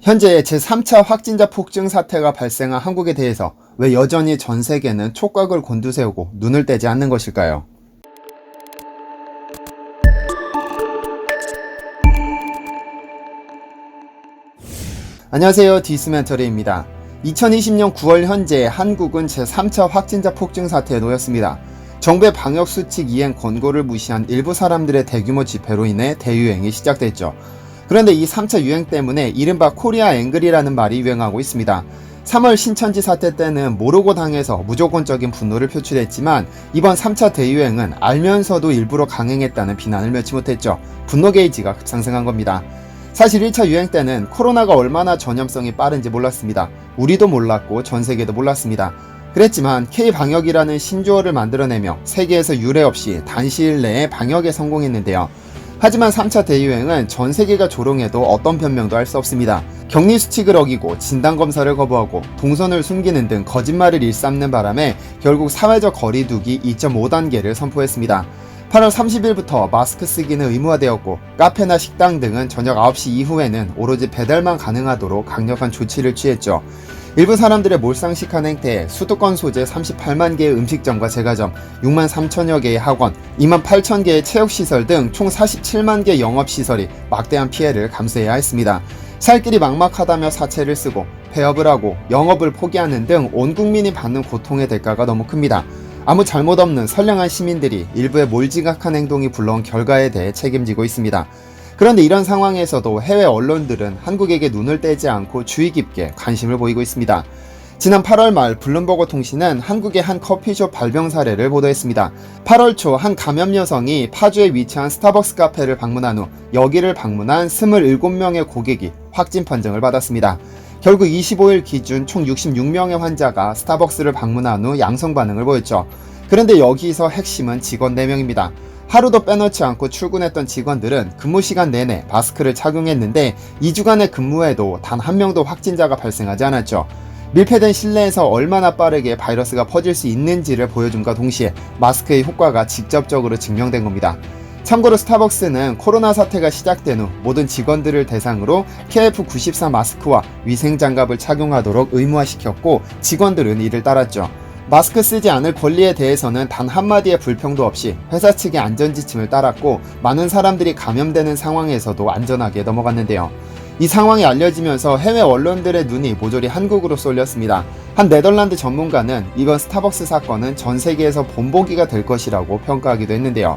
현재 제3차 확진자 폭증 사태가 발생한 한국에 대해서 왜 여전히 전 세계는 촉각을 곤두세우고 눈을 떼지 않는 것일까요? 안녕하세요, 디스멘터리입니다. 2020년 9월 현재 한국은 제3차 확진자 폭증 사태에 놓였습니다. 정부의 방역수칙 이행 권고를 무시한 일부 사람들의 대규모 집회로 인해 대유행이 시작됐죠. 그런데 이 3차 유행 때문에 이른바 코리아 앵글이라는 말이 유행하고 있습니다. 3월 신천지 사태 때는 모르고 당해서 무조건적인 분노를 표출했지만 이번 3차 대유행은 알면서도 일부러 강행했다는 비난을 면치 못했죠. 분노 게이지가 급상승한 겁니다. 사실 1차 유행 때는 코로나가 얼마나 전염성이 빠른지 몰랐습니다. 우리도 몰랐고 전 세계도 몰랐습니다. 그랬지만 K-방역이라는 신조어를 만들어내며 세계에서 유례 없이 단시일 내에 방역에 성공했는데요. 하지만 3차 대유행은 전 세계가 조롱해도 어떤 변명도 할 수 없습니다. 격리 수칙을 어기고 진단검사를 거부하고 동선을 숨기는 등 거짓말을 일삼는 바람에 결국 사회적 거리두기 2.5단계를 선포했습니다. 8월 30일부터 마스크 쓰기는 의무화되었고 카페나 식당 등은 저녁 9시 이후에는 오로지 배달만 가능하도록 강력한 조치를 취했죠. 일부 사람들의 몰상식한 행태에 수도권 소재 38만 개의 음식점과 제과점, 6만 3천여 개의 학원, 2만 8천 개의 체육시설 등 총 47만 개 영업시설이 막대한 피해를 감수해야 했습니다. 살 길이 막막하다며 사채를 쓰고 폐업을 하고 영업을 포기하는 등 온 국민이 받는 고통의 대가가 너무 큽니다. 아무 잘못 없는 선량한 시민들이 일부의 몰지각한 행동이 불러온 결과에 대해 책임지고 있습니다. 그런데 이런 상황에서도 해외 언론들은 한국에게 눈을 떼지 않고 주의 깊게 관심을 보이고 있습니다. 지난 8월 말 블룸버그 통신은 한국의 한 커피숍 발병 사례를 보도했습니다. 8월 초 한 감염 여성이 파주에 위치한 스타벅스 카페를 방문한 후 여기를 방문한 27명의 고객이 확진 판정을 받았습니다. 결국 25일 기준 총 66명의 환자가 스타벅스를 방문한 후 양성 반응을 보였죠. 그런데 여기서 핵심은 직원 4명입니다. 하루도 빼놓지 않고 출근했던 직원들은 근무 시간 내내 마스크를 착용했는데 2주간의 근무에도 단 한 명도 확진자가 발생하지 않았죠. 밀폐된 실내에서 얼마나 빠르게 바이러스가 퍼질 수 있는지를 보여줌과 동시에 마스크의 효과가 직접적으로 증명된 겁니다. 참고로 스타벅스는 코로나 사태가 시작된 후 모든 직원들을 대상으로 KF94 마스크와 위생장갑을 착용하도록 의무화시켰고 직원들은 이를 따랐죠. 마스크 쓰지 않을 권리에 대해서는 단 한마디의 불평도 없이 회사 측의 안전지침을 따랐고 많은 사람들이 감염되는 상황에서도 안전하게 넘어갔는데요. 이 상황이 알려지면서 해외 언론들의 눈이 모조리 한국으로 쏠렸습니다. 한 네덜란드 전문가는 이번 스타벅스 사건은 전 세계에서 본보기가 될 것이라고 평가하기도 했는데요.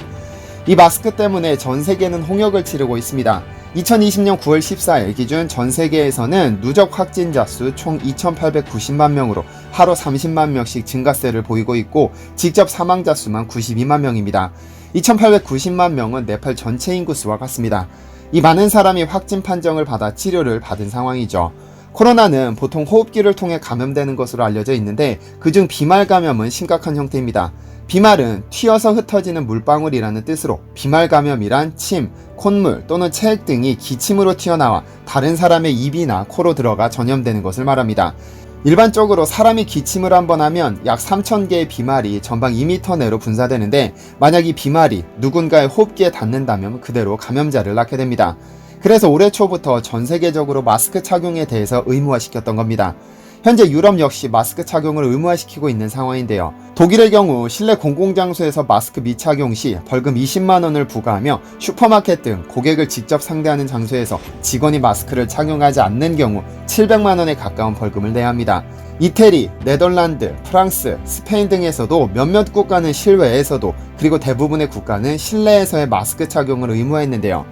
이 마스크 때문에 전 세계는 홍역을 치르고 있습니다. 2020년 9월 14일 기준 전 세계에서는 누적 확진자 수 총 2,890만 명으로 하루 30만 명씩 증가세를 보이고 있고 직접 사망자 수만 92만 명입니다. 2,890만 명은 네팔 전체 인구 수와 같습니다. 이 많은 사람이 확진 판정을 받아 치료를 받은 상황이죠. 코로나는 보통 호흡기를 통해 감염되는 것으로 알려져 있는데 그중 비말 감염은 심각한 형태입니다. 비말은 튀어서 흩어지는 물방울이라는 뜻으로 비말 감염이란 침, 콧물 또는 체액 등이 기침으로 튀어나와 다른 사람의 입이나 코로 들어가 전염되는 것을 말합니다. 일반적으로 사람이 기침을 한번 하면 약 3,000개의 비말이 전방 2m 내로 분사되는데 만약 이 비말이 누군가의 호흡기에 닿는다면 그대로 감염자를 낳게 됩니다. 그래서 올해 초부터 전 세계적으로 마스크 착용에 대해서 의무화시켰던 겁니다. 현재 유럽 역시 마스크 착용을 의무화시키고 있는 상황인데요. 독일의 경우 실내 공공장소에서 마스크 미착용 시 벌금 20만 원을 부과하며 슈퍼마켓 등 고객을 직접 상대하는 장소에서 직원이 마스크를 착용하지 않는 경우 700만 원에 가까운 벌금을 내야 합니다. 이태리, 네덜란드, 프랑스, 스페인 등에서도 몇몇 국가는 실외에서도 그리고 대부분의 국가는 실내에서의 마스크 착용을 의무화했는데요.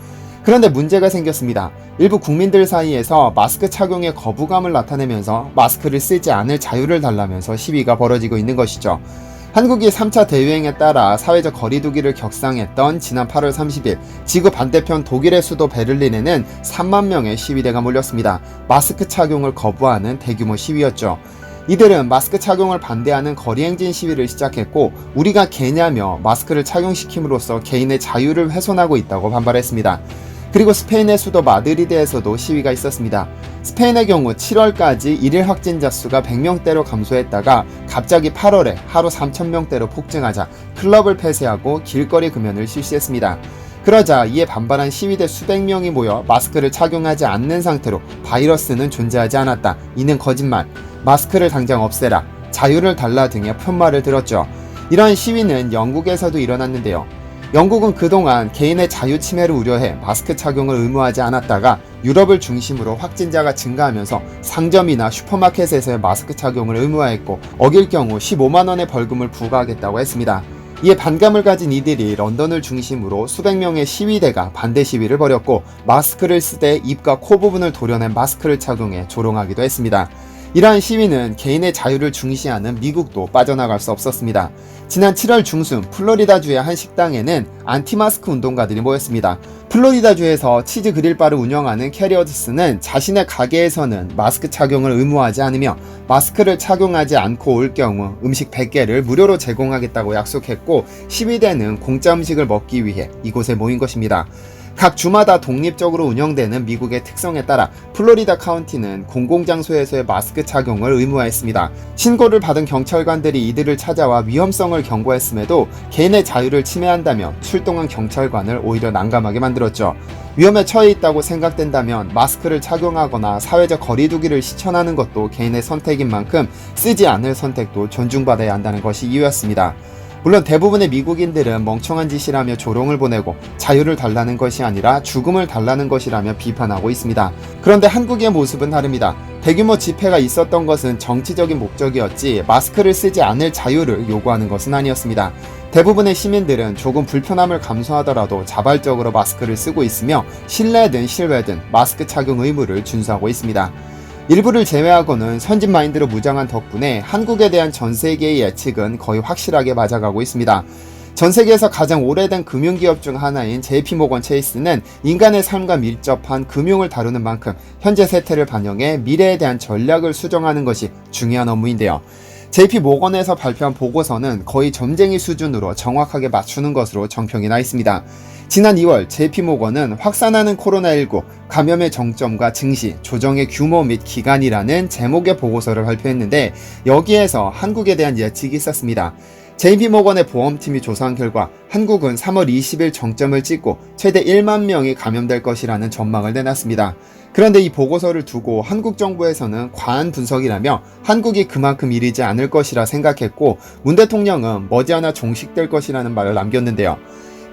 그런데 문제가 생겼습니다. 일부 국민들 사이에서 마스크 착용에 거부감을 나타내면서 마스크를 쓰지 않을 자유를 달라면서 시위가 벌어지고 있는 것이죠. 한국이 3차 대유행에 따라 사회적 거리두기를 격상했던 지난 8월 30일 지구 반대편 독일의 수도 베를린에는 3만 명의 시위대가 몰렸습니다. 마스크 착용을 거부하는 대규모 시위였죠. 이들은 마스크 착용을 반대하는 거리행진 시위를 시작했고 우리가 개냐며 마스크를 착용시킴으로써 개인의 자유를 훼손하고 있다고 반발했습니다. 그리고 스페인의 수도 마드리드에서도 시위가 있었습니다. 스페인의 경우 7월까지 일일 확진자 수가 100명대로 감소했다가 갑자기 8월에 하루 3,000명대로 폭증하자 클럽을 폐쇄하고 길거리 금연을 실시했습니다. 그러자 이에 반발한 시위대 수백 명이 모여 마스크를 착용하지 않는 상태로 바이러스는 존재하지 않았다. 이는 거짓말. 마스크를 당장 없애라. 자유를 달라 등의 푯말을 들었죠. 이러한 시위는 영국에서도 일어났는데요. 영국은 그동안 개인의 자유 침해를 우려해 마스크 착용을 의무하지 않았다가 유럽을 중심으로 확진자가 증가하면서 상점이나 슈퍼마켓에서의 마스크 착용을 의무화했고 어길 경우 15만 원의 벌금을 부과하겠다고 했습니다. 이에 반감을 가진 이들이 런던을 중심으로 수백 명의 시위대가 반대 시위를 벌였고 마스크를 쓰되 입과 코 부분을 도려낸 마스크를 착용해 조롱하기도 했습니다. 이러한 시위는 개인의 자유를 중시하는 미국도 빠져나갈 수 없었습니다. 지난 7월 중순 플로리다주의 한 식당에는 안티마스크 운동가들이 모였습니다. 플로리다주에서 치즈 그릴바를 운영하는 캐리어드스는 자신의 가게에서는 마스크 착용을 의무화하지 않으며 마스크를 착용하지 않고 올 경우 음식 100개를 무료로 제공하겠다고 약속했고 시위대는 공짜 음식을 먹기 위해 이곳에 모인 것입니다. 각 주마다 독립적으로 운영되는 미국의 특성에 따라 플로리다 카운티는 공공장소에서의 마스크 착용을 의무화했습니다. 신고를 받은 경찰관들이 이들을 찾아와 위험성을 경고했음에도 개인의 자유를 침해한다며 출동한 경찰관을 오히려 난감하게 만들었죠. 위험에 처해 있다고 생각된다면 마스크를 착용하거나 사회적 거리두기를 실천하는 것도 개인의 선택인 만큼 쓰지 않을 선택도 존중받아야 한다는 것이 이유였습니다. 물론 대부분의 미국인들은 멍청한 짓이라며 조롱을 보내고 자유를 달라는 것이 아니라 죽음을 달라는 것이라며 비판하고 있습니다. 그런데 한국의 모습은 다릅니다. 대규모 집회가 있었던 것은 정치적인 목적이었지 마스크를 쓰지 않을 자유를 요구하는 것은 아니었습니다. 대부분의 시민들은 조금 불편함을 감수하더라도 자발적으로 마스크를 쓰고 있으며 실내든 실외든 마스크 착용 의무를 준수하고 있습니다. 일부를 제외하고는 선진 마인드로 무장한 덕분에 한국에 대한 전 세계의 예측은 거의 확실하게 맞아가고 있습니다. 전 세계에서 가장 오래된 금융기업 중 하나인 JP모건 체이스는 인간의 삶과 밀접한 금융을 다루는 만큼 현재 세태를 반영해 미래에 대한 전략을 수정하는 것이 중요한 업무인데요. JP모건에서 발표한 보고서는 거의 점쟁이 수준으로 정확하게 맞추는 것으로 정평이 나 있습니다. 지난 2월 JP모건은 확산하는 코로나19 감염의 정점과 증시, 조정의 규모 및 기간이라는 제목의 보고서를 발표했는데 여기에서 한국에 대한 예측이 있었습니다. JP모건의 보험팀이 조사한 결과 한국은 3월 20일 정점을 찍고 최대 1만 명이 감염될 것이라는 전망을 내놨습니다. 그런데 이 보고서를 두고 한국 정부에서는 과한 분석이라며 한국이 그만큼 이르지 않을 것이라 생각했고 문 대통령은 머지않아 종식될 것이라는 말을 남겼는데요.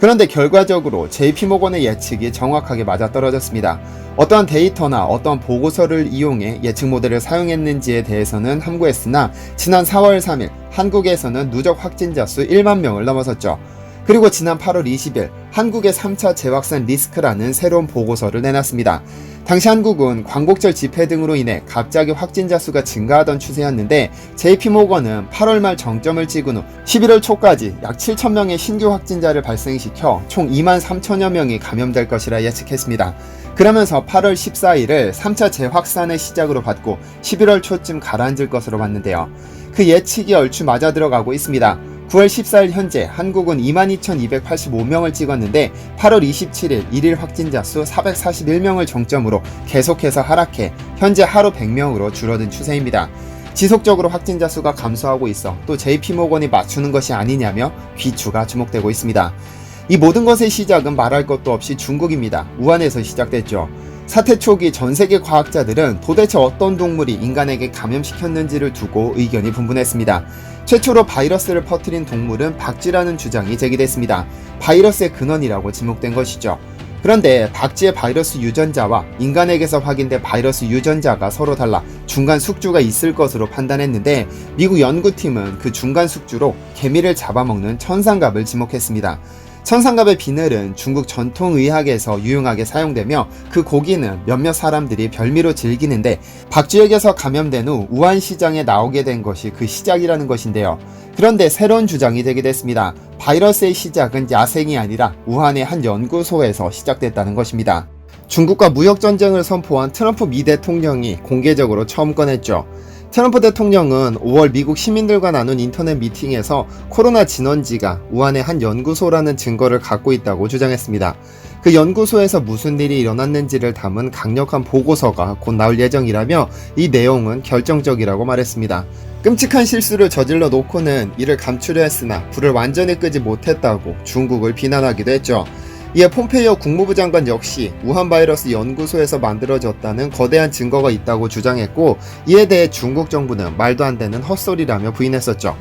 그런데 결과적으로 JP모건의 예측이 정확하게 맞아떨어졌습니다. 어떠한 데이터나 어떠한 보고서를 이용해 예측 모델을 사용했는지에 대해서는 함구했으나 지난 4월 3일 한국에서는 누적 확진자 수 1만 명을 넘어섰죠. 그리고 지난 8월 20일 한국의 3차 재확산 리스크라는 새로운 보고서를 내놨습니다. 당시 한국은 광복절 집회 등으로 인해 갑자기 확진자 수가 증가하던 추세였는데 JP모건은 8월 말 정점을 찍은 후 11월 초까지 약 7,000명의 신규 확진자를 발생시켜 총 2만 3천여 명이 감염될 것이라 예측했습니다. 그러면서 8월 14일을 3차 재확산의 시작으로 봤고 11월 초쯤 가라앉을 것으로 봤는데요. 그 예측이 얼추 맞아들어가고 있습니다. 9월 14일 현재 한국은 22,285명을 찍었는데 8월 27일 1일 확진자 수 441명을 정점으로 계속해서 하락해 현재 하루 100명으로 줄어든 추세입니다. 지속적으로 확진자 수가 감소하고 있어 또 JP모건이 맞추는 것이 아니냐며 귀추가 주목되고 있습니다. 이 모든 것의 시작은 말할 것도 없이 중국입니다. 우한에서 시작됐죠. 사태 초기 전 세계 과학자들은 도대체 어떤 동물이 인간에게 감염시켰는지를 두고 의견이 분분했습니다. 최초로 바이러스를 퍼뜨린 동물은 박쥐라는 주장이 제기됐습니다. 바이러스의 근원이라고 지목된 것이죠. 그런데 박쥐의 바이러스 유전자와 인간에게서 확인된 바이러스 유전자가 서로 달라 중간 숙주가 있을 것으로 판단했는데 미국 연구팀은 그 중간 숙주로 개미를 잡아먹는 천상갑을 지목했습니다. 천상갑의 비늘은 중국 전통의학에서 유용하게 사용되며 그 고기는 몇몇 사람들이 별미로 즐기는데 박쥐에게서 감염된 후 우한 시장에 나오게 된 것이 그 시작이라는 것인데요. 그런데 새로운 주장이 제기됐습니다. 바이러스의 시작은 야생이 아니라 우한의 한 연구소에서 시작됐다는 것입니다. 중국과 무역전쟁을 선포한 트럼프 미 대통령이 공개적으로 처음 꺼냈죠. 트럼프 대통령은 5월 미국 시민들과 나눈 인터넷 미팅에서 코로나 진원지가 우한의 한 연구소라는 증거를 갖고 있다고 주장했습니다. 그 연구소에서 무슨 일이 일어났는지를 담은 강력한 보고서가 곧 나올 예정이라며 이 내용은 결정적이라고 말했습니다. 끔찍한 실수를 저질러 놓고는 이를 감추려 했으나 불을 완전히 끄지 못했다고 중국을 비난하기도 했죠. 이에 폼페이오 국무부 장관 역시 우한 바이러스 연구소에서 만들어졌다는 거대한 증거가 있다고 주장했고, 이에 대해 중국 정부는 말도 안 되는 헛소리라며 부인했었죠.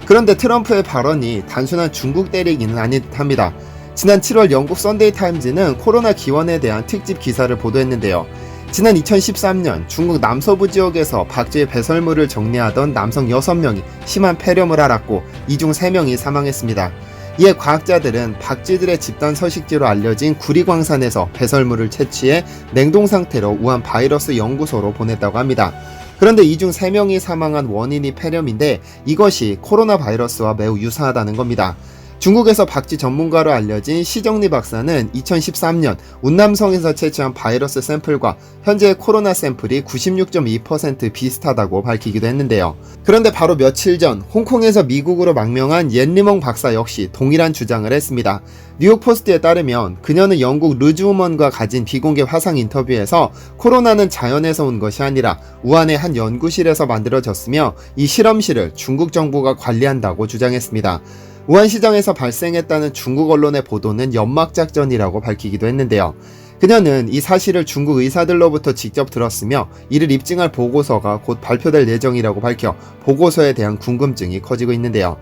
그런데 트럼프의 발언이 단순한 중국 때리기는 아닌 듯합니다. 지난 7월 영국 선데이 타임즈는 코로나 기원에 대한 특집 기사를 보도했는데요. 지난 2013년 중국 남서부 지역에서 박쥐의 배설물을 정리하던 남성 6명이 심한 폐렴을 앓았고, 이 중 3명이 사망했습니다. 이에 과학자들은 박쥐들의 집단 서식지로 알려진 구리광산에서 배설물을 채취해 냉동 상태로 우한 바이러스 연구소로 보냈다고 합니다. 그런데 이 중 3명이 사망한 원인이 폐렴인데, 이것이 코로나 바이러스와 매우 유사하다는 겁니다. 중국에서 박쥐 전문가로 알려진 시정리 박사는 2013년 운남성에서 채취한 바이러스 샘플과 현재의 코로나 샘플이 96.2% 비슷하다고 밝히기도 했는데요. 그런데 바로 며칠 전 홍콩에서 미국으로 망명한 옌리멍 박사 역시 동일한 주장을 했습니다. 뉴욕 포스트에 따르면 그녀는 영국 르즈우먼과 가진 비공개 화상 인터뷰에서 코로나는 자연에서 온 것이 아니라 우한의 한 연구실에서 만들어졌으며, 이 실험실을 중국 정부가 관리한다고 주장했습니다. 우한시장에서 발생했다는 중국 언론의 보도는 연막작전이라고 밝히기도 했는데요. 그녀는 이 사실을 중국 의사들로부터 직접 들었으며, 이를 입증할 보고서가 곧 발표될 예정이라고 밝혀 보고서에 대한 궁금증이 커지고 있는데요.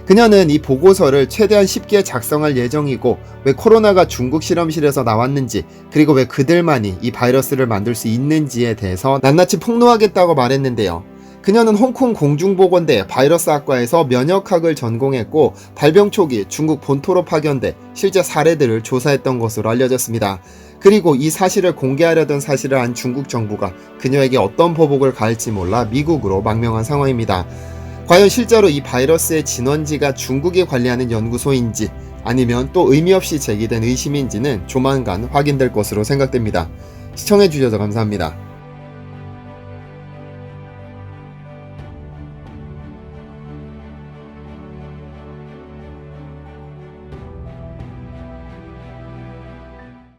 그녀는 이 보고서를 최대한 쉽게 작성할 예정이고, 왜 코로나가 중국 실험실에서 나왔는지, 그리고 왜 그들만이 이 바이러스를 만들 수 있는지에 대해서 낱낱이 폭로하겠다고 말했는데요. 그녀는 홍콩 공중보건대 바이러스학과에서 면역학을 전공했고, 발병 초기 중국 본토로 파견돼 실제 사례들을 조사했던 것으로 알려졌습니다. 그리고 이 사실을 공개하려던 사실을 안 중국 정부가 그녀에게 어떤 보복을 가할지 몰라 미국으로 망명한 상황입니다. 과연 실제로 이 바이러스의 진원지가 중국이 관리하는 연구소인지, 아니면 또 의미 없이 제기된 의심인지는 조만간 확인될 것으로 생각됩니다. 시청해주셔서 감사합니다.